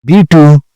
B2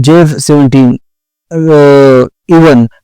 JF-17 E-1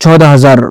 14,000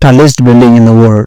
tallest building in the world,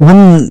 1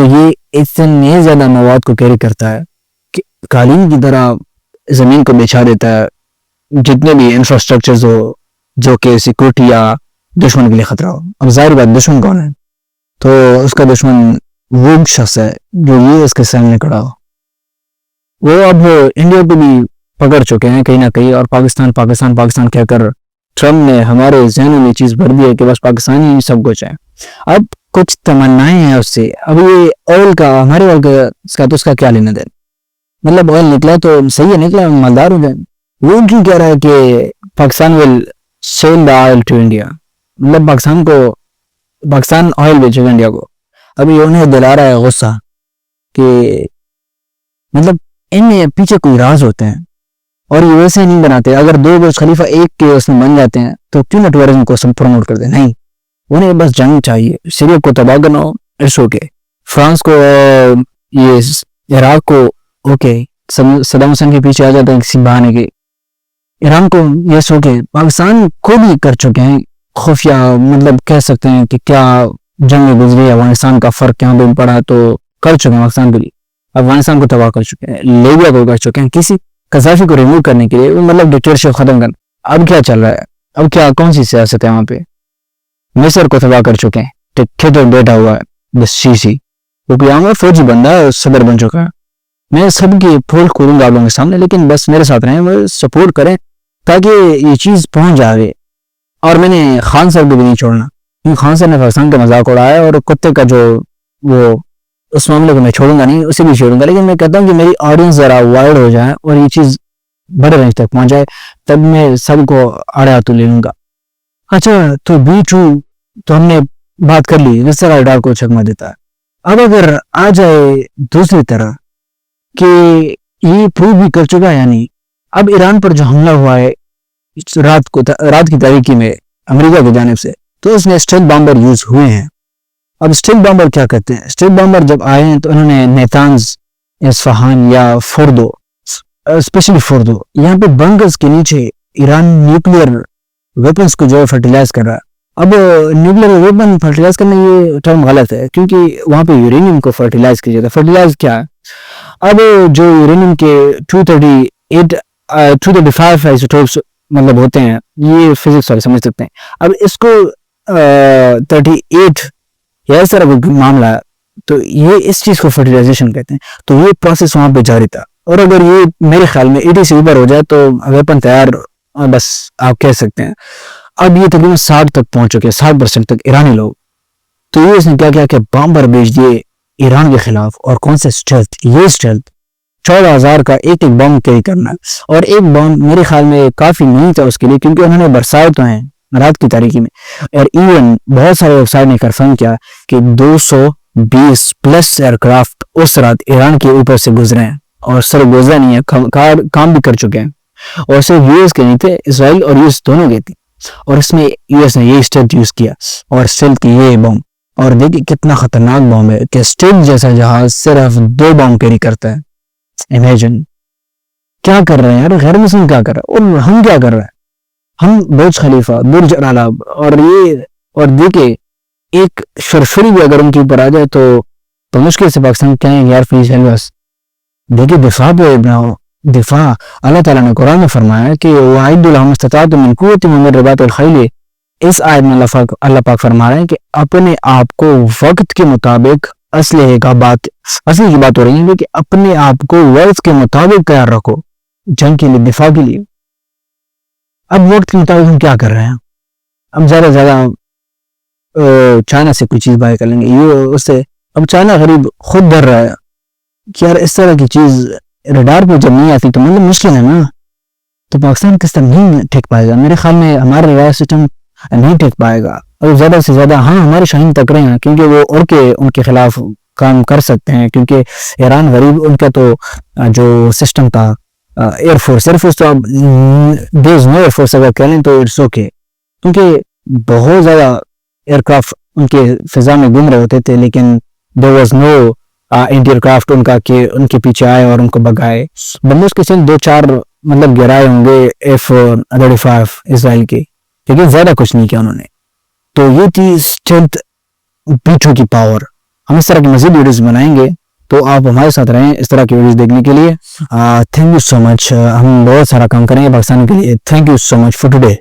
تو یہ اتنے زیادہ مواد کو کیری کرتا ہے کہ قالین کی طرح زمین کو بچھا دیتا ہے، جتنے بھی انفراسٹرکچرز ہو جو کہ سیکورٹی یا دشمن کے لیے خطرہ ہو. اب ظاہر بات دشمن کون ہے؟ تو اس کا دشمن وہ شخص ہے جو یہ اس کے سامنے کھڑا ہو. وہ اب انڈیا کو بھی پکڑ چکے ہیں کہیں نہ کہیں، اور پاکستان پاکستان پاکستان کہہ کر ٹرمپ نے ہمارے ذہنوں میں چیز بھر دی ہے کہ بس پاکستان ہی سب کچھ ہے. اب کچھ تمنائیں ہیں اس سے. اب یہ آئل کا ہمارے آئل کا تو اس کا کیا لینا دینا؟ مطلب آئل نکلا تو صحیح ہے، نکلا مالدار ہو جائے. وہ کیوں کہہ رہا ہے کہ Pakistan will sell the oil to India, مطلب پاکستان آئل بیچے گا انڈیا کو. ابھی انہیں دلا رہا ہے غصہ کہ مطلب ان میں پیچھے کوئی راز ہوتے ہیں اور یہ ویسے نہیں بناتے. اگر 2 برج خلیفہ ایک کے اس میں بن جاتے ہیں تو کیوں نہ ٹورزم کو سب پروموٹ کر دیں؟ نہیں، انہیں بس جنگ چاہیے، سیریا کو تباہ کرنا ہو اٹس اوکے، فرانس کو یہ عراق کو اوکے، صدام حسین کے پیچھے آ جاتے ہیں کسی بہانے کے، ایران کو یس اوکے. پاکستان کو بھی کر چکے ہیں خفیہ، مطلب کہہ سکتے ہیں کہ کیا جنگ گزری، افغانستان کا فرق یہاں پہ پڑا تو کر چکے ہیں پاکستان کے لیے، افغانستان کو تباہ کر چکے ہیں، لیبیا کو کر چکے ہیں کسی قذافی کو ریموو کرنے کے لیے، مطلب ڈکٹیٹرشپ ختم کرنا. اب کیا چل رہا ہے؟ اب کیا کون سی سیاست ہے وہاں پہ؟ مصر کو تباہ کر چکے ہیں، ڈکٹیٹر بیٹھا ہوا ہے بس شیشی، وہ بھی عام فوجی بندہ ہے، صدر بن چکا ہے. میں سب کی پھول کھولوں گا آپ لوگوں کے سامنے، لیکن بس میرے ساتھ رہیں، وہ سپورٹ کریں تاکہ یہ چیز پہنچ جائے. اور میں نے خان صاحب کو بھی نہیں چھوڑنا، کیونکہ خان صاحب نے پاکستان کا مذاق اڑایا، اور کتے کا جو وہ اس معاملے کو میں چھوڑوں گا نہیں، اسے بھی چھوڑوں گا. لیکن میں کہتا ہوں کہ میری آڈینس ذرا وائرڈ ہو جائے اور یہ چیز بڑے رینج تک پہنچ جائے، تب میں سب کو آڑے ہاتھوں لے لوں گا. اچھا تو B2 تو ہم نے بات کر لی، اس طرح ڈار کو چکما دیتا ہے. اب اگر آ جائے دوسری طرح کہ یہ پروو بھی کر چکا ہے، یعنی اب ایران پر جو حملہ ہوا ہے رات کی تاریکی میں امریکہ کی جانب سے، تو اس میں اسٹیل بامبر یوز ہوئے ہیں. اب اسٹیل بامبر کیا کرتے ہیں؟ اسٹیل بامبر جب آئے ہیں تو انہوں نے نیتانز، اصفہان یا فوردو، اسپیشلی فوردو، یہاں پہ بنکرز کے نیچے ایران نیوکلیئر ویپنز کو جو ہے فرٹیلائز کر رہا ہے. اب نیوکلیئر ویپن فرٹیلائز کرنا یہ ٹرم غلط ہے، کیونکہ وہاں پہ یورینیم کو فرٹیلائز کیا جاتا ہے. فرٹیلائز کیا ہے؟ اب جو یورینیم کے 235 آئسوٹوپس مطلب ہوتے ہیں، یہ فزکس والے سمجھ سکتے ہیں. اب اس کو 38 یا اس طرح کوئی معاملہ ہے، تو یہ اس چیز کو فرٹیلائزیشن کہتے ہیں. تو یہ پروسیس وہاں پہ جاری تھا، اور اگر یہ میرے خیال میں 80 سے اوپر ہو جائے تو ویپن تیار، بس آپ کہہ سکتے ہیں. اب یہ تقریباً 60 تک پہنچ چکے، 60% تک ایرانی لوگ. تو یہ اس نے کیا کیا کہ بامبر بیچ دیے ایران کے خلاف. اور کون سے اسٹیلتھ؟ یہ اسٹیلتھ 14,000 کا ایک بم کیری کرنا، اور ایک بم میرے خیال میں کافی نہیں تھا اس کے لیے، کیونکہ انہوں نے برسائے تو ہیں رات کی تاریکی میں. اور ایون بہت سارے ویب سائٹ نے کنفرم کیا کہ 220+ ایئرکرافٹ اس رات ایران کے اوپر سے گزرے ہیں، اور صرف گزرا نہیں ہے، کام بھی کر چکے ہیں. اور صرف US کے نہیں تھے، اسرائیل اور US دونوں کے تھے. اور اس میں US نے یہ اسٹیلتھ یوز کیا، اور اسٹیلتھ کی یہ بم. اور دیکھیں کتنا خطرناک بم ہے کہ اسٹیلتھ جیسا جہاز صرف 2 بم کیری کرتا ہے. امیجن کیا کر رہے ہیں یار، غیر مسلم کیا کر رہے ہیں، اور ہم کیا کر رہے ہیں؟ ہم برج خلیفہ، برج العرب، اور دیکھیں ایک شرفری بھی اگر ان کے اوپر آ جائے تو مشکل سے پاکستان کہیں یار پلیز ہیلپ اس. دیکھیں دفاع پہ بناؤ، دفاع. اللہ تعالیٰ نے قرآن میں فرمایا کہ وَأَعِدُّوا لَهُمْ مَا اسْتَطَعْتُم مِّن قُوَّةٍ وَمِن رِّبَاطِ الْخَيْلِ. اس آیت میں اللہ پاک فرما رہے ہیں کہ اپنے آپ کو وقت کے مطابق اسلحے کی بات ہو رہی ہے کہ اپنے آپ کو وقت کے مطابق تیار رکھو جنگ کے لیے، دفاع کے لیے. اب وقت کے مطابق ہم کیا کر رہے ہیں؟ اب زیادہ چائنا سے کوئی چیز بائی کر لیں گے، یہ اس سے اب چائنا غریب خود ڈر رہا ہے کہ یار اس طرح کی چیز ریڈار پہ جب نہیں آتی تو مطلب مشکل ہے نا. تو پاکستان کس طرح نہیں ٹھیک پائے گا؟ میرے خیال میں ہمارا ریڈار سسٹم نہیں ٹھیک پائے گا. اور زیادہ سے زیادہ ہمارے شاہین تک رہے ہیں، کیونکہ وہ ان کے خلاف کام کر سکتے ہیں، کیونکہ ایران غریب ان کا تو جو سسٹم تھا ایئر فورس تو اب دیز نو ایئر فورس اگر کہہ لیں تو اٹس اوکے، کیونکہ بہت زیادہ ایئر کرافٹ ان کے فضا میں گھوم رہے ہوتے تھے، لیکن there was no anti aircraft ان کا کہ ان کے پیچھے آئے اور ان کو بگائے. بندوق کے چند 2-4 مطلب گرائے ہوں گے F-35 اسرائیل کے، لیکن زیادہ کچھ نہیں کیا انہوں نے. تو یہ تھی اسٹیلتھ B2 کی پاور. ہم اس طرح کی مزید ویڈیوز بنائیں گے تو آپ ہمارے ساتھ رہیں اس طرح کی ویڈیوز دیکھنے کے لیے. تھینک یو سو مچ. ہم بہت سارا کام کریں گے پاکستان کے لیے. Thank you so much for today.